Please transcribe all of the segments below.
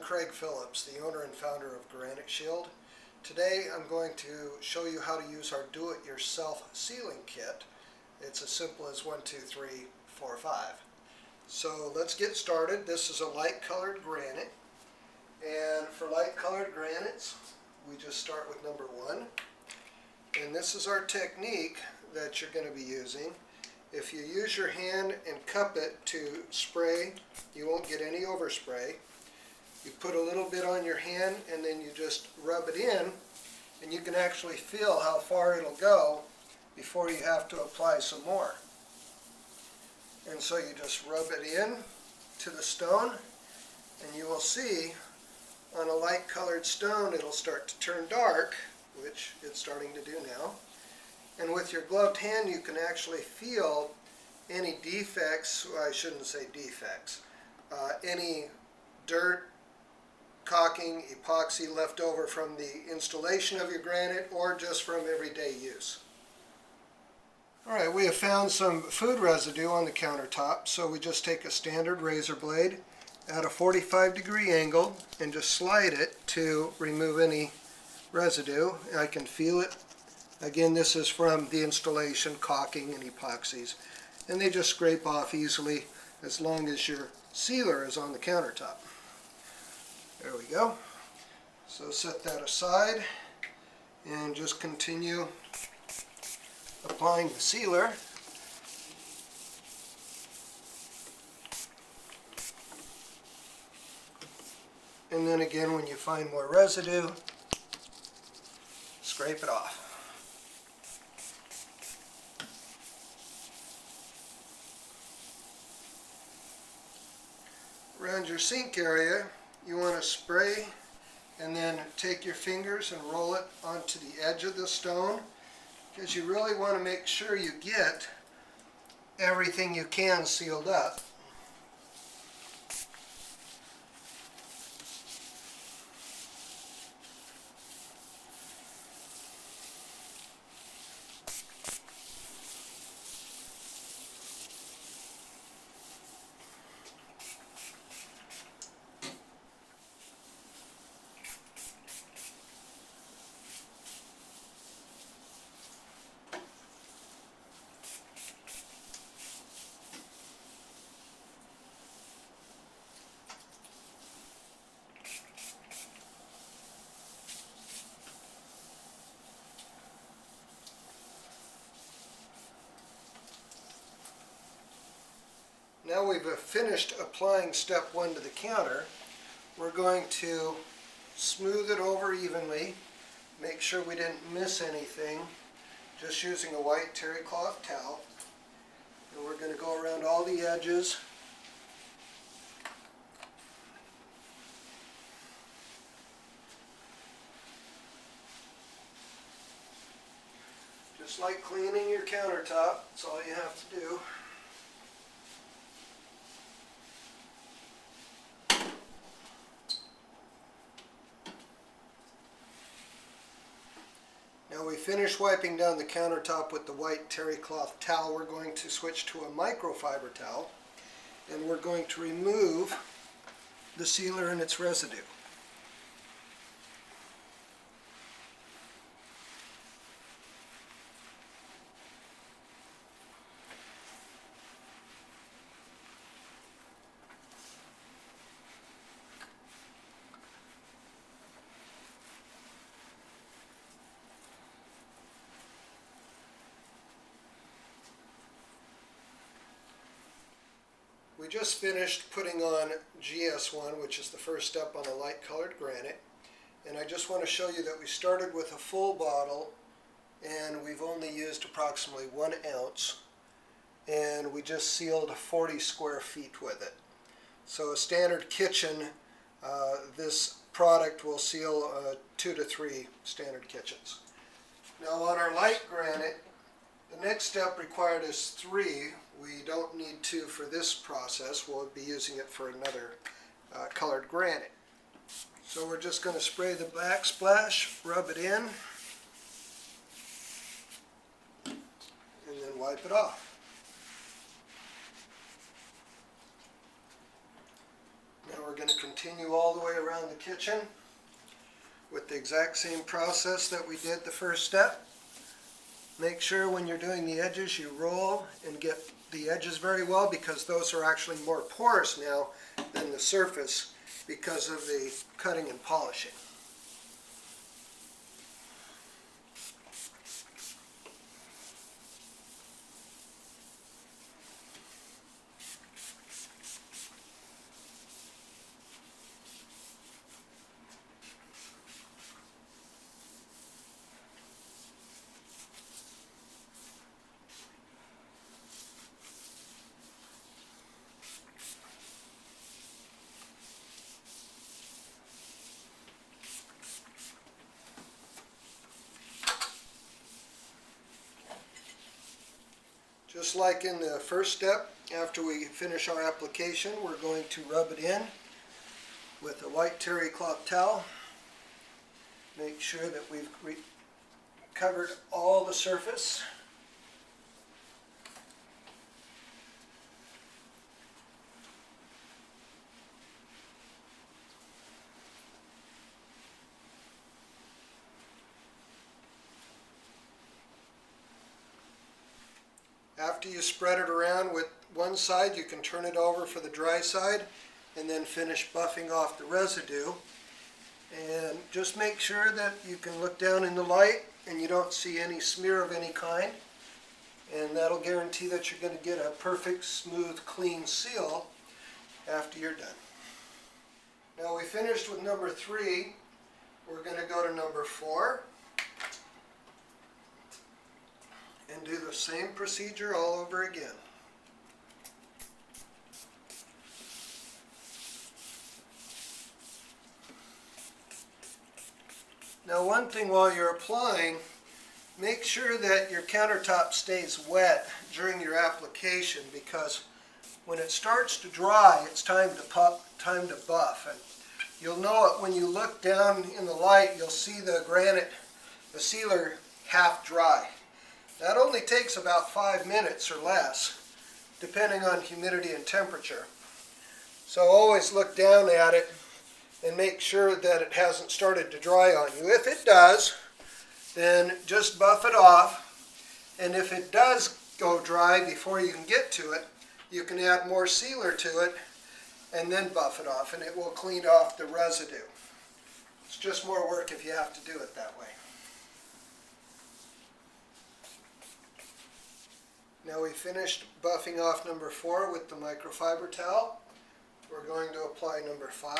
Craig Phillips, the owner and founder of Granite Shield. Today I'm going to show you how to use our do-it-yourself sealing kit. It's as simple as 1, 2, 3, 4, 5. So let's get started. This is a light colored granite, and for light colored granites we just start with number 1, and this is our technique that you're going to be using. If you use your hand and cup it to spray, you won't get any overspray. You put a little bit on your hand and then you just rub it in, and you can actually feel how far it'll go before you have to apply some more. And so you just rub it in to the stone, and you will see on a light colored stone it'll start to turn dark, which it's starting to do now. And with your gloved hand you can actually feel any defects, well, I shouldn't say defects, any dirt, caulking, epoxy left over from the installation of your granite or just from everyday use. Alright, we have found some food residue on the countertop, so we just take a standard razor blade at a 45-degree angle and just slide it to remove any residue. I can feel it. Again, this is from the installation, caulking and epoxies, and they just scrape off easily as long as your sealer is on the countertop. There we go. So set that aside and just continue applying the sealer. And then again, when you find more residue, scrape it off. Around your sink area, you want to spray and then take your fingers and roll it onto the edge of the stone, because you really want to make sure you get everything you can sealed up. Now we've finished applying step 1 to the counter. We're going to smooth it over evenly, make sure we didn't miss anything, just using a white terry cloth towel. And we're going to go around all the edges. Just like cleaning your countertop, that's all you have to do. Now we finish wiping down the countertop with the white terry cloth towel. We're going to switch to a microfiber towel, and we're going to remove the sealer and its residue. We just finished putting on GS1, which is the first step on a light colored granite, and I just want to show you that we started with a full bottle and we've only used approximately 1 ounce, and we just sealed 40 square feet with it. So a standard kitchen, this product will seal 2 to 3 standard kitchens. Now on our light granite, the next step required is 3. We don't need 2 for this process. We'll be using it for another colored granite. So we're just going to spray the backsplash, rub it in, and then wipe it off. Now we're going to continue continue all the way around the kitchen with the exact same process that we did the first step. Make sure when you're doing the edges you roll and get the edges very well, because those are actually more porous now than the surface because of the cutting and polishing. Just like in the first step, after we finish our application, we're going to rub it in with a white terry cloth towel. Make sure that we've covered all the surface. After you spread it around with one side, you can turn it over for the dry side and then finish buffing off the residue. And just make sure that you can look down in the light and you don't see any smear of any kind. And that'll guarantee that you're going to get a perfect, smooth, clean seal after you're done. Now we finished with number 3. We're going to go to number 4. And do the same procedure all over again. Now one thing while you're applying, make sure that your countertop stays wet during your application, because when it starts to dry, it's time to buff. And you'll know it when you look down in the light, you'll see the sealer half dry. That only takes about 5 minutes or less, depending on humidity and temperature. So always look down at it and make sure that it hasn't started to dry on you. If it does, then just buff it off. And if it does go dry before you can get to it, you can add more sealer to it and then buff it off, and it will clean off the residue. It's just more work if you have to do it that way. Now we finished buffing off number 4 with the microfiber towel. We're going to apply number 5.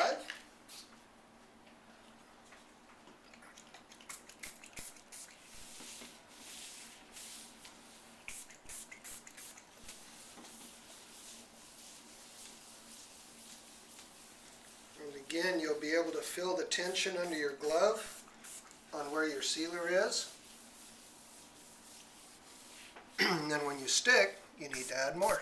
And again, you'll be able to feel the tension under your glove on where your sealer is. And then when you stick, you need to add more.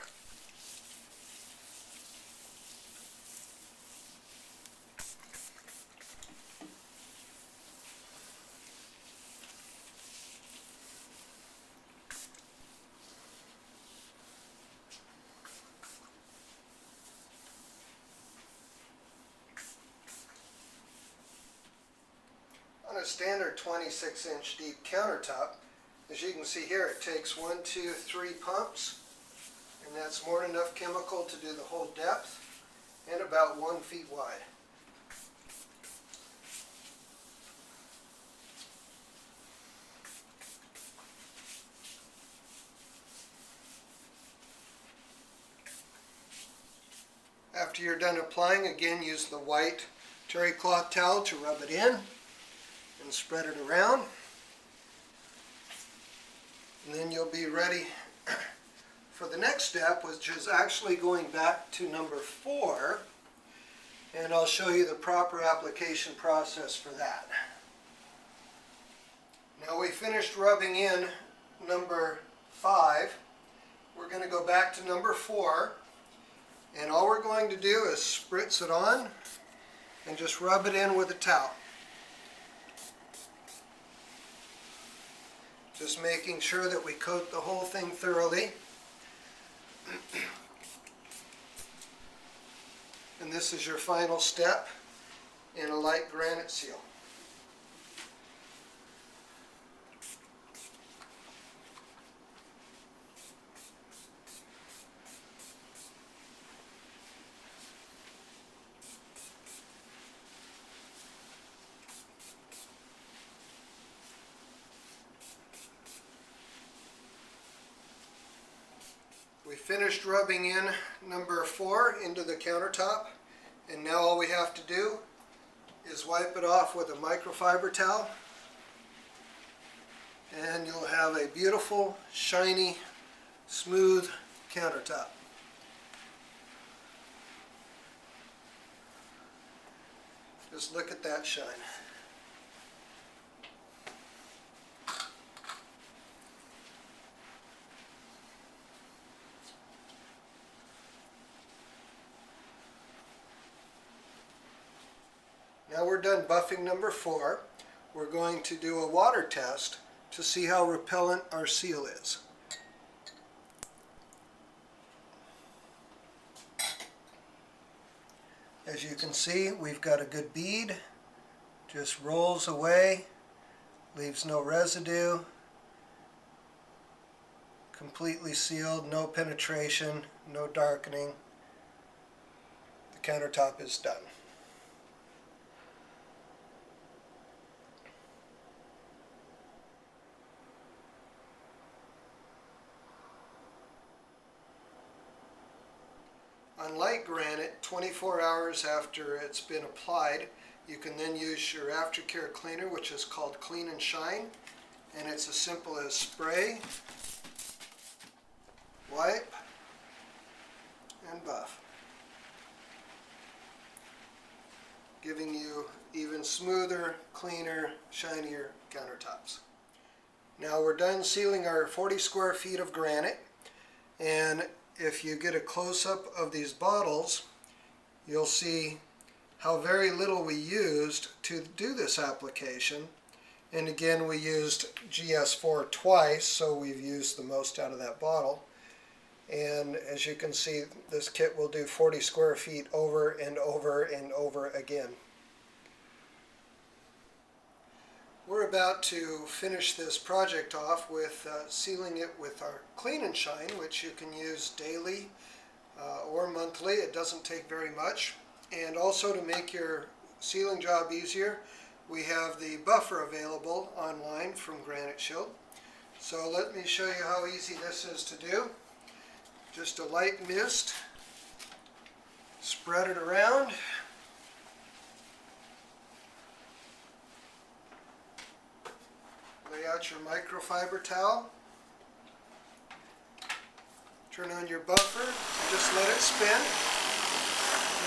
On a standard 26-inch deep countertop, as you can see here, it takes 1, 2, 3 pumps, and that's more than enough chemical to do the whole depth, and about 1 foot wide. After you're done applying, again use the white terry cloth towel to rub it in and spread it around. And then you'll be ready for the next step, which is actually going back to number 4, and I'll show you the proper application process for that. Now we finished rubbing in number 5. We're going to go back to number 4, and all we're going to do is spritz it on and just rub it in with a towel. Just making sure that we coat the whole thing thoroughly. And this is your final step in a light granite seal. We finished rubbing in number 4 into the countertop, and now all we have to do is wipe it off with a microfiber towel, and you'll have a beautiful, shiny, smooth countertop. Just look at that shine. Now we're done buffing number 4. We're going to do a water test to see how repellent our seal is. As you can see, we've got a good bead. Just rolls away, leaves no residue. Completely sealed, no penetration, no darkening. The countertop is done. On light granite, 24 hours after it's been applied, you can then use your aftercare cleaner, which is called Clean and Shine, and it's as simple as spray, wipe, and buff, giving you even smoother, cleaner, shinier countertops. Now we're done sealing our 40 square feet of granite, and if you get a close-up of these bottles, you'll see how very little we used to do this application. And again, we used GS4 twice, so we've used the most out of that bottle. And as you can see, this kit will do 40 square feet over and over and over again. We're about to finish this project off with sealing it with our Clean and Shine, which you can use daily or monthly. It doesn't take very much. And also, to make your sealing job easier, we have the buffer available online from Granite Shield. So let me show you how easy this is to do. Just a light mist, spread it around. Lay out your microfiber towel, turn on your buffer, and just let it spin,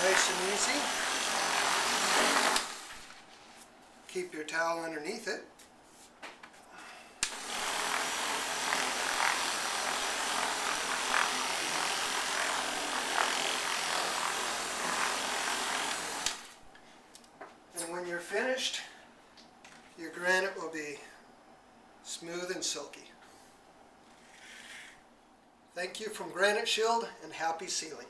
nice and easy. Keep your towel underneath it. And when you're finished, your granite will be smooth and silky. Thank you from Granite Shield, and happy sealing.